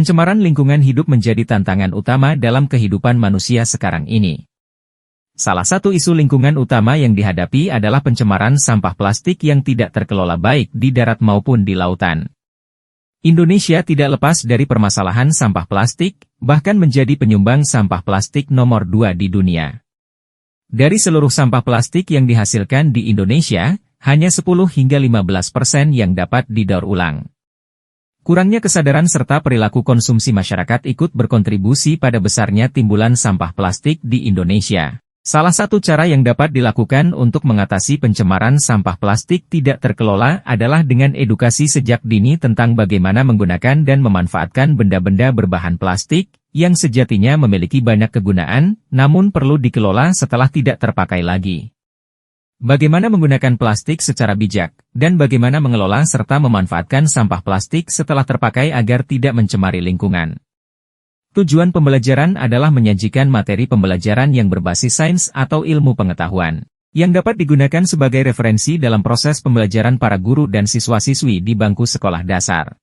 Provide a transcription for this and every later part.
Pencemaran lingkungan hidup menjadi tantangan utama dalam kehidupan manusia sekarang ini. Salah satu isu lingkungan utama yang dihadapi adalah pencemaran sampah plastik yang tidak terkelola baik di darat maupun di lautan. Indonesia tidak lepas dari permasalahan sampah plastik, bahkan menjadi penyumbang sampah plastik nomor 2 di dunia. Dari seluruh sampah plastik yang dihasilkan di Indonesia, hanya 10 hingga 15% yang dapat didaur ulang. Kurangnya kesadaran serta perilaku konsumsi masyarakat ikut berkontribusi pada besarnya timbulan sampah plastik di Indonesia. Salah satu cara yang dapat dilakukan untuk mengatasi pencemaran sampah plastik tidak terkelola adalah dengan edukasi sejak dini tentang bagaimana menggunakan dan memanfaatkan benda-benda berbahan plastik, yang sejatinya memiliki banyak kegunaan, namun perlu dikelola setelah tidak terpakai lagi. Bagaimana menggunakan plastik secara bijak, dan bagaimana mengelola serta memanfaatkan sampah plastik setelah terpakai agar tidak mencemari lingkungan. Tujuan pembelajaran adalah menyajikan materi pembelajaran yang berbasis sains atau ilmu pengetahuan, yang dapat digunakan sebagai referensi dalam proses pembelajaran para guru dan siswa-siswi di bangku sekolah dasar.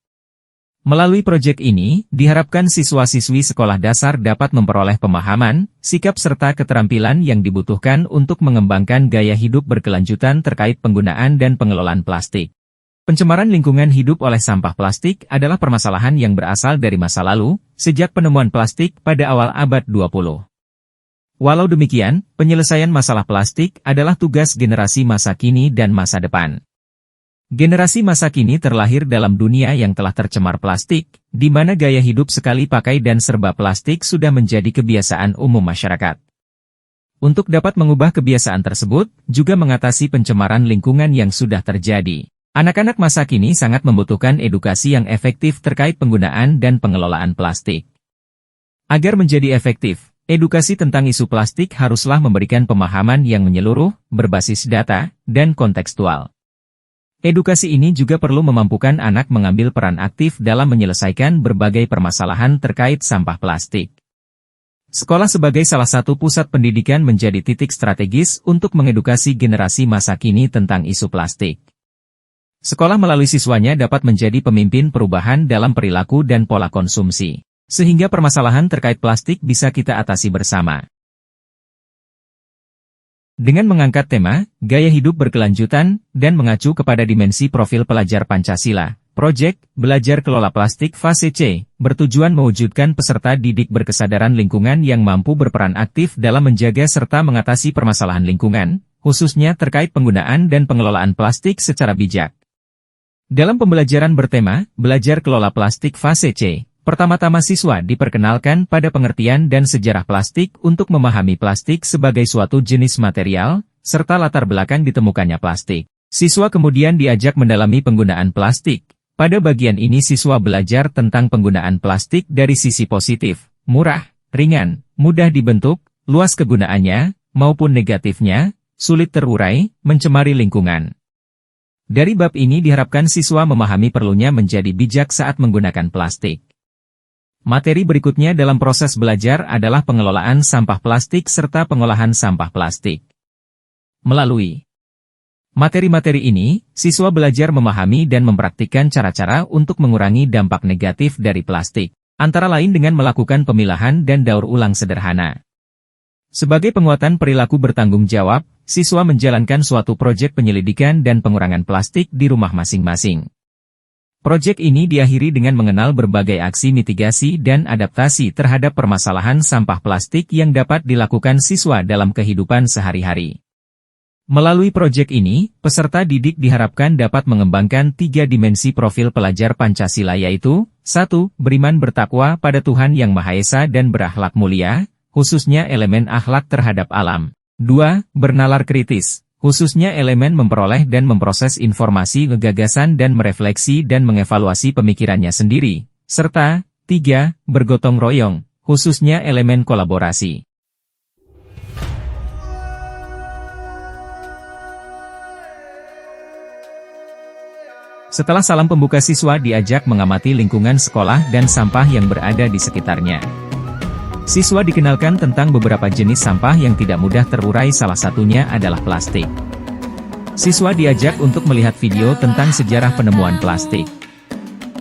Melalui proyek ini, diharapkan siswa-siswi sekolah dasar dapat memperoleh pemahaman, sikap serta keterampilan yang dibutuhkan untuk mengembangkan gaya hidup berkelanjutan terkait penggunaan dan pengelolaan plastik. Pencemaran lingkungan hidup oleh sampah plastik adalah permasalahan yang berasal dari masa lalu, sejak penemuan plastik pada awal abad 20. Walau demikian, penyelesaian masalah plastik adalah tugas generasi masa kini dan masa depan. Generasi masa kini terlahir dalam dunia yang telah tercemar plastik, di mana gaya hidup sekali pakai dan serba plastik sudah menjadi kebiasaan umum masyarakat. Untuk dapat mengubah kebiasaan tersebut, juga mengatasi pencemaran lingkungan yang sudah terjadi. Anak-anak masa kini sangat membutuhkan edukasi yang efektif terkait penggunaan dan pengelolaan plastik. Agar menjadi efektif, edukasi tentang isu plastik haruslah memberikan pemahaman yang menyeluruh, berbasis data, dan kontekstual. Edukasi ini juga perlu memampukan anak mengambil peran aktif dalam menyelesaikan berbagai permasalahan terkait sampah plastik. Sekolah sebagai salah satu pusat pendidikan menjadi titik strategis untuk mengedukasi generasi masa kini tentang isu plastik. Sekolah melalui siswanya dapat menjadi pemimpin perubahan dalam perilaku dan pola konsumsi, sehingga permasalahan terkait plastik bisa kita atasi bersama. Dengan mengangkat tema, gaya hidup berkelanjutan, dan mengacu kepada dimensi profil pelajar Pancasila, Proyek Belajar Kelola Plastik Fase C, bertujuan mewujudkan peserta didik berkesadaran lingkungan yang mampu berperan aktif dalam menjaga serta mengatasi permasalahan lingkungan, khususnya terkait penggunaan dan pengelolaan plastik secara bijak. Dalam pembelajaran bertema, Belajar Kelola Plastik Fase C, pertama-tama siswa diperkenalkan pada pengertian dan sejarah plastik untuk memahami plastik sebagai suatu jenis material, serta latar belakang ditemukannya plastik. Siswa kemudian diajak mendalami penggunaan plastik. Pada bagian ini siswa belajar tentang penggunaan plastik dari sisi positif, murah, ringan, mudah dibentuk, luas kegunaannya, maupun negatifnya, sulit terurai, mencemari lingkungan. Dari bab ini diharapkan siswa memahami perlunya menjadi bijak saat menggunakan plastik. Materi berikutnya dalam proses belajar adalah pengelolaan sampah plastik serta pengolahan sampah plastik. Melalui materi-materi ini, siswa belajar memahami dan mempraktikkan cara-cara untuk mengurangi dampak negatif dari plastik, antara lain dengan melakukan pemilahan dan daur ulang sederhana. Sebagai penguatan perilaku bertanggung jawab, siswa menjalankan suatu proyek penyelidikan dan pengurangan plastik di rumah masing-masing. Proyek ini diakhiri dengan mengenal berbagai aksi mitigasi dan adaptasi terhadap permasalahan sampah plastik yang dapat dilakukan siswa dalam kehidupan sehari-hari. Melalui proyek ini, peserta didik diharapkan dapat mengembangkan 3 dimensi profil pelajar Pancasila yaitu, 1. Beriman bertakwa pada Tuhan Yang Maha Esa dan berakhlak mulia, khususnya elemen akhlak terhadap alam. 2. Bernalar kritis, khususnya elemen memperoleh dan memproses informasi, gagasan dan merefleksi dan mengevaluasi pemikirannya sendiri, serta 3. Bergotong royong, khususnya elemen kolaborasi. Setelah salam pembuka, siswa diajak mengamati lingkungan sekolah dan sampah yang berada di sekitarnya. Siswa dikenalkan tentang beberapa jenis sampah yang tidak mudah terurai, salah satunya adalah plastik. Siswa diajak untuk melihat video tentang sejarah penemuan plastik.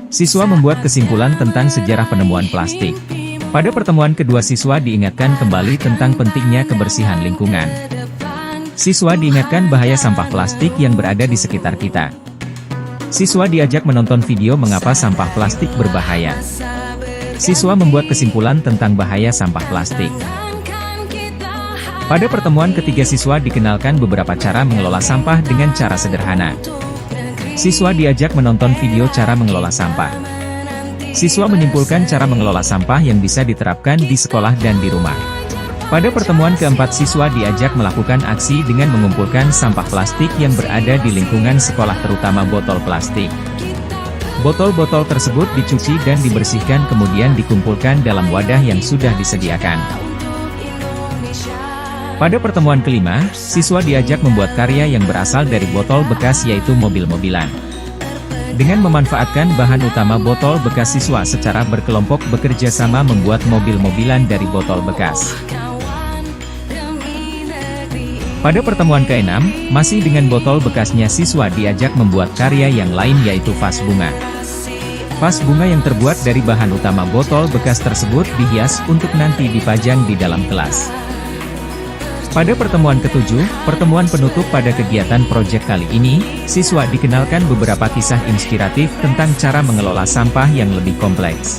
Siswa membuat kesimpulan tentang sejarah penemuan plastik. Pada pertemuan kedua siswa diingatkan kembali tentang pentingnya kebersihan lingkungan. Siswa diingatkan bahaya sampah plastik yang berada di sekitar kita. Siswa diajak menonton video mengapa sampah plastik berbahaya. Siswa membuat kesimpulan tentang bahaya sampah plastik. Pada pertemuan ketiga siswa dikenalkan beberapa cara mengelola sampah dengan cara sederhana. Siswa diajak menonton video cara mengelola sampah. Siswa menyimpulkan cara mengelola sampah yang bisa diterapkan di sekolah dan di rumah. Pada pertemuan keempat siswa diajak melakukan aksi dengan mengumpulkan sampah plastik yang berada di lingkungan sekolah terutama botol plastik. Botol-botol tersebut dicuci dan dibersihkan kemudian dikumpulkan dalam wadah yang sudah disediakan. Pada pertemuan kelima, siswa diajak membuat karya yang berasal dari botol bekas yaitu mobil-mobilan. Dengan memanfaatkan bahan utama botol bekas siswa secara berkelompok bekerja sama membuat mobil-mobilan dari botol bekas. Pada pertemuan keenam, masih dengan botol bekasnya siswa diajak membuat karya yang lain yaitu vas bunga. Vas bunga yang terbuat dari bahan utama botol bekas tersebut dihias untuk nanti dipajang di dalam kelas. Pada pertemuan ketujuh, pertemuan penutup pada kegiatan proyek kali ini, siswa dikenalkan beberapa kisah inspiratif tentang cara mengelola sampah yang lebih kompleks.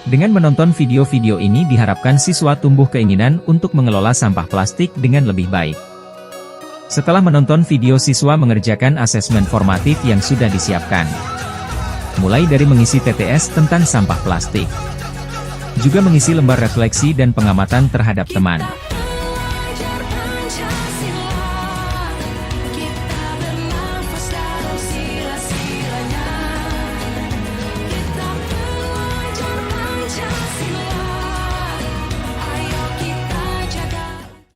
Dengan menonton video-video ini diharapkan siswa tumbuh keinginan untuk mengelola sampah plastik dengan lebih baik. Setelah menonton video siswa mengerjakan asesmen formatif yang sudah disiapkan. Mulai dari mengisi TTS tentang sampah plastik. Juga mengisi lembar refleksi dan pengamatan terhadap teman.